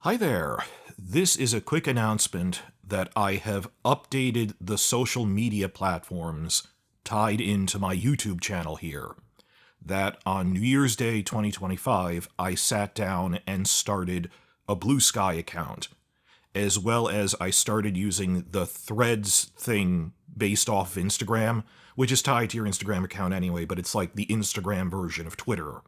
Hi there. This is a quick announcement that I have updated the social media platforms tied into my YouTube channel here. That on New Year's Day 2025, I sat down and started a Bluesky account, as well as I started using the Threads thing based off of Instagram, which is tied to your Instagram account anyway, but it's like the Instagram version of Twitter,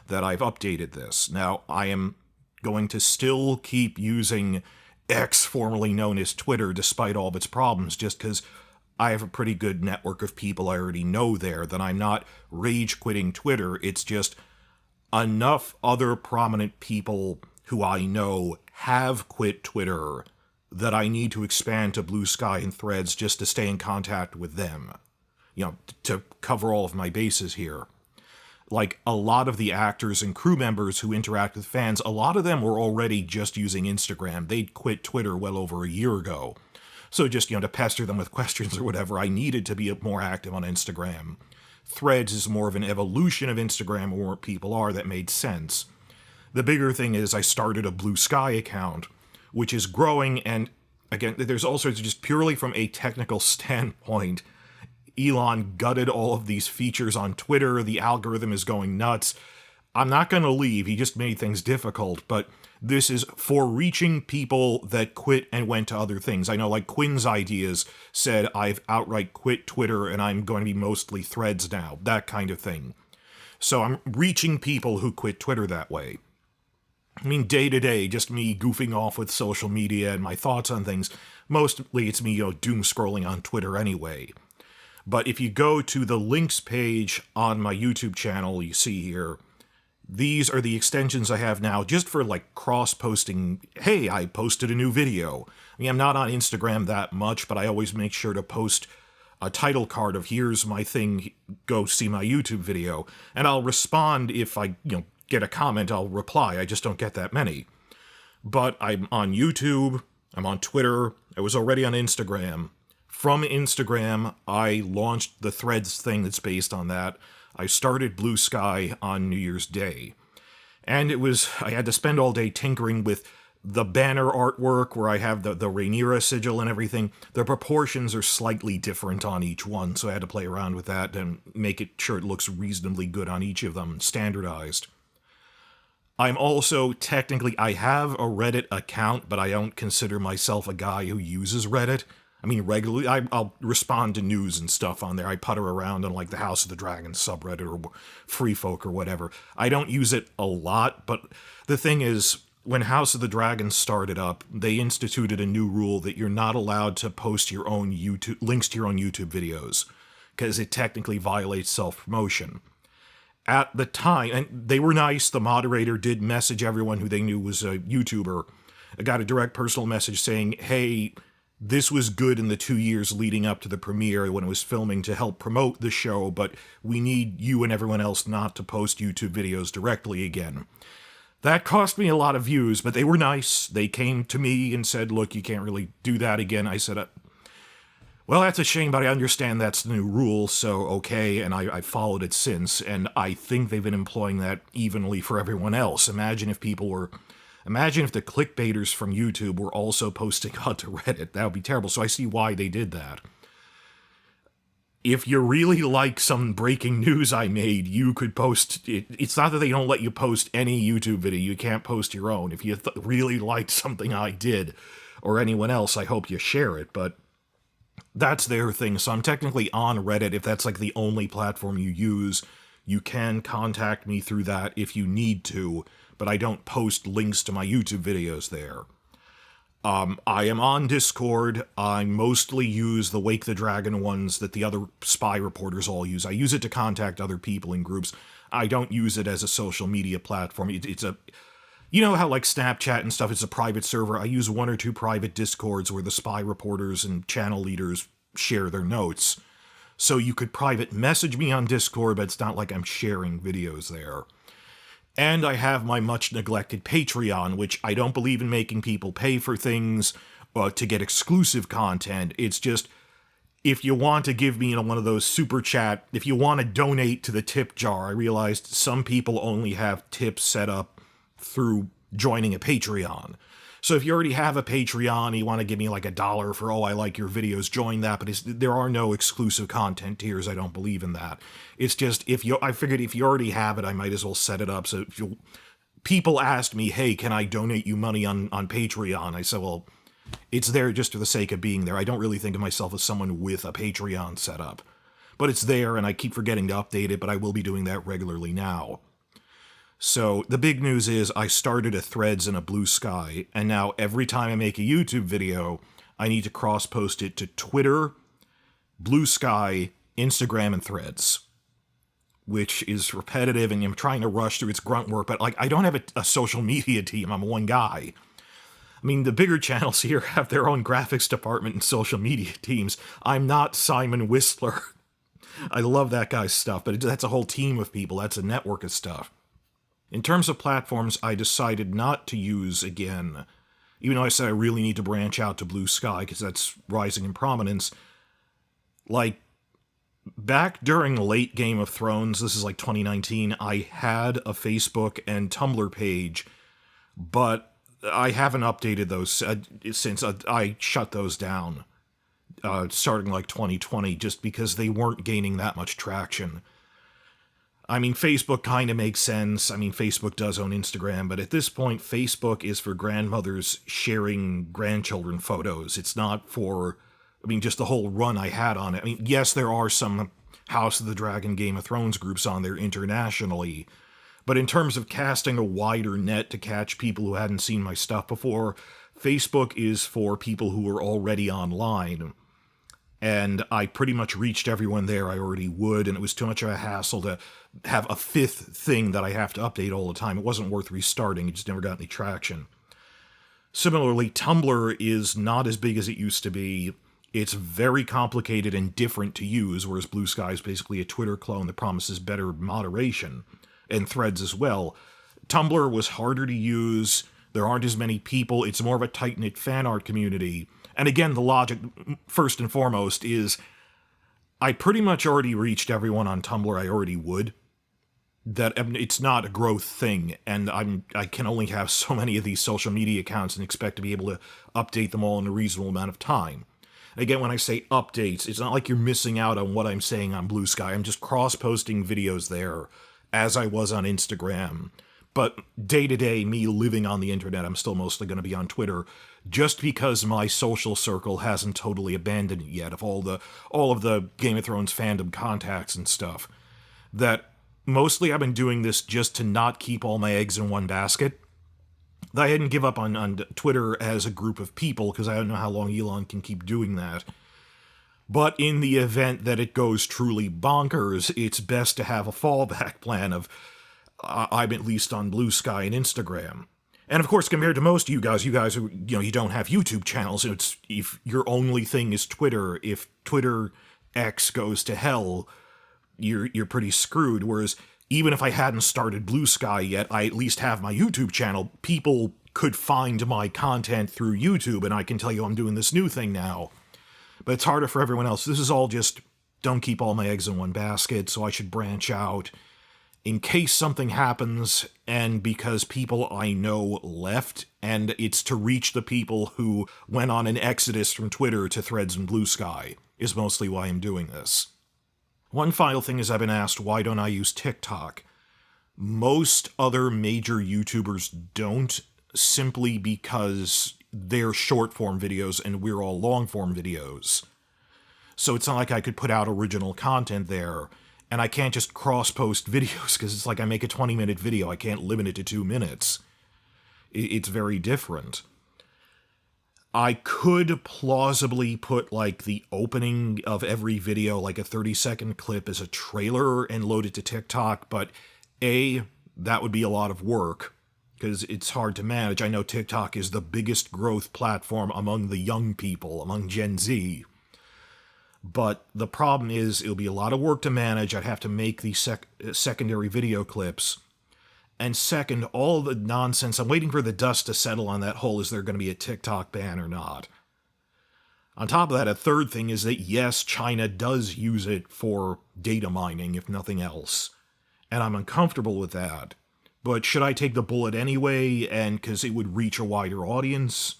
that I've updated this. Now, I am going to still keep using X, formerly known as Twitter, despite all of its problems, just because I have a pretty good network of people I already know there, that I'm not rage quitting Twitter. It's just enough other prominent people who I know have quit Twitter that I need to expand to Bluesky and Threads just to stay in contact with them. To cover all of my bases here. Like, a lot of the actors and crew members who interact with fans, a lot of them were already just using Instagram. They'd quit Twitter well over a year ago. So just, to pester them with questions or whatever, I needed to be more active on Instagram. Threads is more of an evolution of Instagram, where people are, that made sense. The bigger thing is I started a Bluesky account, which is growing, and again, there's also just purely from a technical standpoint, Elon gutted all of these features on Twitter. The algorithm is going nuts. I'm not going to leave. He just made things difficult, but this is for reaching people that quit and went to other things. I know, like, Quinn's ideas said, I've outright quit Twitter and I'm going to be mostly Threads now, that kind of thing. So I'm reaching people who quit Twitter that way. I mean, day to day, just me goofing off with social media and my thoughts on things. Mostly it's me, doom scrolling on Twitter anyway. But if you go to the links page on my YouTube channel, you see here, these are the extensions I have now just for, like, cross-posting. Hey, I posted a new video. I mean, I'm not on Instagram that much, but I always make sure to post a title card of, here's my thing, go see my YouTube video. And I'll respond if I, get a comment, I'll reply. I just don't get that many. But I'm on YouTube, I'm on Twitter, I was already on Instagram. From Instagram, I launched the Threads thing that's based on that. I started Bluesky on New Year's Day. And I had to spend all day tinkering with the banner artwork where I have the Rhaenyra sigil and everything. The proportions are slightly different on each one, so I had to play around with that and make it sure it looks reasonably good on each of them, standardized. I'm also, technically, I have a Reddit account, but I don't consider myself a guy who uses Reddit. I mean, regularly, I'll respond to news and stuff on there. I putter around on, like, the House of the Dragon subreddit or Free Folk or whatever. I don't use it a lot, but the thing is, when House of the Dragon started up, they instituted a new rule that you're not allowed to post your own links to your own YouTube videos, because it technically violates self-promotion. At the time, and they were nice, the moderator did message everyone who they knew was a YouTuber. I got a direct personal message saying, hey, this was good in the 2 years leading up to the premiere when it was filming to help promote the show, but we need you and everyone else not to post YouTube videos directly again. That cost me a lot of views, but they were nice. They came to me and said, look, you can't really do that again. I said, well, that's a shame, but I understand that's the new rule, so okay, and I followed it since, and I think they've been employing that evenly for everyone else. Imagine if the clickbaiters from YouTube were also posting onto Reddit. That would be terrible. So I see why they did that. If you really like some breaking news I made, you could post it. It's not that they don't let you post any YouTube video. You can't post your own. If you really liked something I did or anyone else, I hope you share it. But that's their thing. So I'm technically on Reddit. If that's, like, the only platform you use, you can contact me through that if you need to, but I don't post links to my YouTube videos there. I am on Discord. I mostly use the Wake the Dragon ones that the other spy reporters all use. I use it to contact other people in groups. I don't use it as a social media platform. It's a... You know how, like, Snapchat and stuff, it's a private server? I use 1 or 2 private Discords where the spy reporters and channel leaders share their notes. So you could private message me on Discord, but it's not like I'm sharing videos there. And I have my much-neglected Patreon, which I don't believe in making people pay for things to get exclusive content. It's just, if you want to give me one of those super chat, if you want to donate to the tip jar, I realized some people only have tips set up through joining a Patreon. So if you already have a Patreon, you want to give me like $1 for, oh, I like your videos, join that. But there are no exclusive content tiers. I don't believe in that. It's just, I figured if you already have it, I might as well set it up. So people asked me, hey, can I donate you money on Patreon? I said, well, it's there just for the sake of being there. I don't really think of myself as someone with a Patreon set up. But it's there, and I keep forgetting to update it, but I will be doing that regularly now. So the big news is I started a Threads and a Bluesky, and now every time I make a YouTube video, I need to cross-post it to Twitter, Bluesky, Instagram, and Threads, which is repetitive, and I'm trying to rush through its grunt work, but like I don't have a social media team. I'm one guy. I mean, the bigger channels here have their own graphics department and social media teams. I'm not Simon Whistler. I love that guy's stuff, but that's a whole team of people. That's a network of stuff. In terms of platforms, I decided not to use again, even though I said I really need to branch out to Bluesky because that's rising in prominence. Like, back during late Game of Thrones, this is like 2019, I had a Facebook and Tumblr page, but I haven't updated those since I shut those down, starting like 2020, just because they weren't gaining that much traction. I mean, Facebook kind of makes sense. I mean, Facebook does own Instagram, but at this point, Facebook is for grandmothers sharing grandchildren photos. It's not for, I mean, just the whole run I had on it. I mean, yes, there are some House of the Dragon, Game of Thrones groups on there internationally, but in terms of casting a wider net to catch people who hadn't seen my stuff before, Facebook is for people who are already online. And I pretty much reached everyone there I already would, and it was too much of a hassle to have a fifth thing that I have to update all the time. It wasn't worth restarting, it just never got any traction. Similarly, Tumblr is not as big as it used to be. It's very complicated and different to use, whereas Bluesky is basically a Twitter clone that promises better moderation, and Threads as well. Tumblr was harder to use, there aren't as many people, it's more of a tight-knit fan art community. And again, the logic, first and foremost, is I pretty much already reached everyone on Tumblr I already would. That it's not a growth thing, and I can only have so many of these social media accounts and expect to be able to update them all in a reasonable amount of time. Again, when I say updates, it's not like you're missing out on what I'm saying on Bluesky. I'm just cross-posting videos there, as I was on Instagram. But day-to-day, me living on the internet, I'm still mostly going to be on Twitter, just because my social circle hasn't totally abandoned it yet, of all of the Game of Thrones fandom contacts and stuff. That mostly I've been doing this just to not keep all my eggs in one basket. I hadn't give up on Twitter as a group of people, because I don't know how long Elon can keep doing that. But in the event that it goes truly bonkers, it's best to have a fallback plan of I'm at least on Bluesky and Instagram. And of course, compared to most of you guys are, you don't have YouTube channels. If your only thing is Twitter, if Twitter X goes to hell, you're pretty screwed. Whereas even if I hadn't started Bluesky yet, I at least have my YouTube channel. People could find my content through YouTube, and I can tell you I'm doing this new thing now. But it's harder for everyone else. This is all just, don't keep all my eggs in one basket, so I should branch out in case something happens, and because people I know left, and it's to reach the people who went on an exodus from Twitter to Threads and Bluesky, is mostly why I'm doing this. One final thing is I've been asked, why don't I use TikTok? Most other major YouTubers don't, simply because they're short-form videos and we're all long-form videos. So it's not like I could put out original content there, and I can't just cross-post videos, because it's like I make a 20-minute video, I can't limit it to 2 minutes. It's very different. I could plausibly put, like, the opening of every video, like a 30-second clip, as a trailer and load it to TikTok, but A, that would be a lot of work, because it's hard to manage. I know TikTok is the biggest growth platform among the young people, among Gen Z. But the problem is, it'll be a lot of work to manage. I'd have to make these secondary video clips. And second, all the nonsense, I'm waiting for the dust to settle on that whole, is there going to be a TikTok ban or not? On top of that, a third thing is that yes, China does use it for data mining, if nothing else. And I'm uncomfortable with that, But should I take the bullet anyway, and because it would reach a wider audience?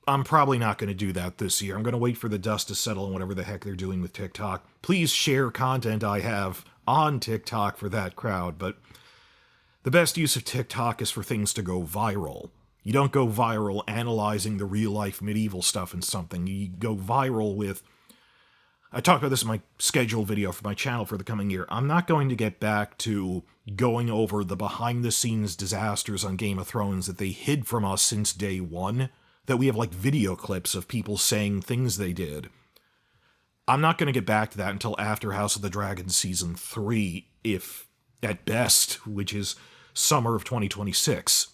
I'm probably not going to do that this year. I'm going to wait for the dust to settle on whatever the heck they're doing with TikTok. Please share content I have on TikTok for that crowd, but the best use of TikTok is for things to go viral. You don't go viral analyzing the real-life medieval stuff in something. You go viral with... I talked about this in my scheduled video for my channel for the coming year. I'm not going to get back to going over the behind-the-scenes disasters on Game of Thrones that they hid from us since day one, that we have like video clips of people saying things they did. I'm not going to get back to that until after House of the Dragon Season 3, if at best, which is summer of 2026.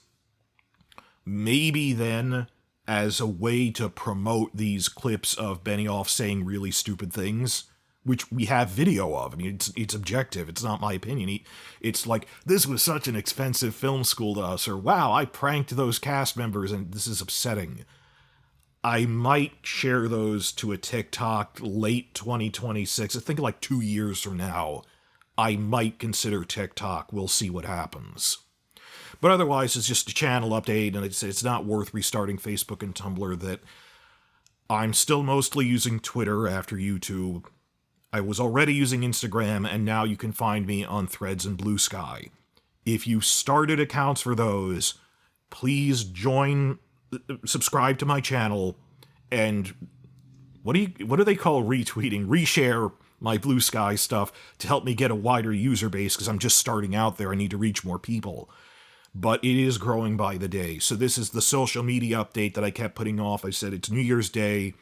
Maybe then, as a way to promote these clips of Benioff saying really stupid things, which we have video of. I mean, it's objective. It's not my opinion. It's like, this was such an expensive film school to us, or wow, I pranked those cast members and this is upsetting. I might share those to a TikTok late 2026. I think like 2 years from now, I might consider TikTok. We'll see what happens. But otherwise, it's just a channel update, and it's not worth restarting Facebook and Tumblr. That I'm still mostly using Twitter after YouTube. I was already using Instagram, and now you can find me on Threads and Bluesky. If you started accounts for those, please subscribe to my channel, and what do they call retweeting? Reshare my Bluesky stuff to help me get a wider user base, because I'm just starting out there. I need to reach more people. But it is growing by the day. So this is the social media update that I kept putting off. I said it's New Year's Day,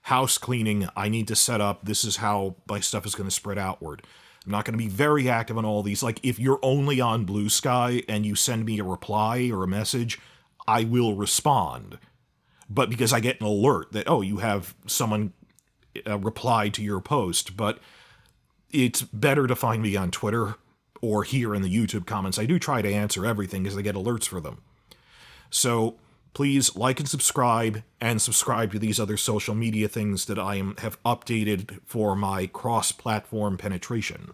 house cleaning, I need to set up. This is how my stuff is going to spread outward. I'm not going to be very active on all these. Like, if you're only on Bluesky and you send me a reply or a message, I will respond. But because I get an alert that, oh, you have someone reply to your post. But it's better to find me on Twitter or here in the YouTube comments. I do try to answer everything because I get alerts for them. So please like and subscribe to these other social media things that I have updated for my cross-platform penetration.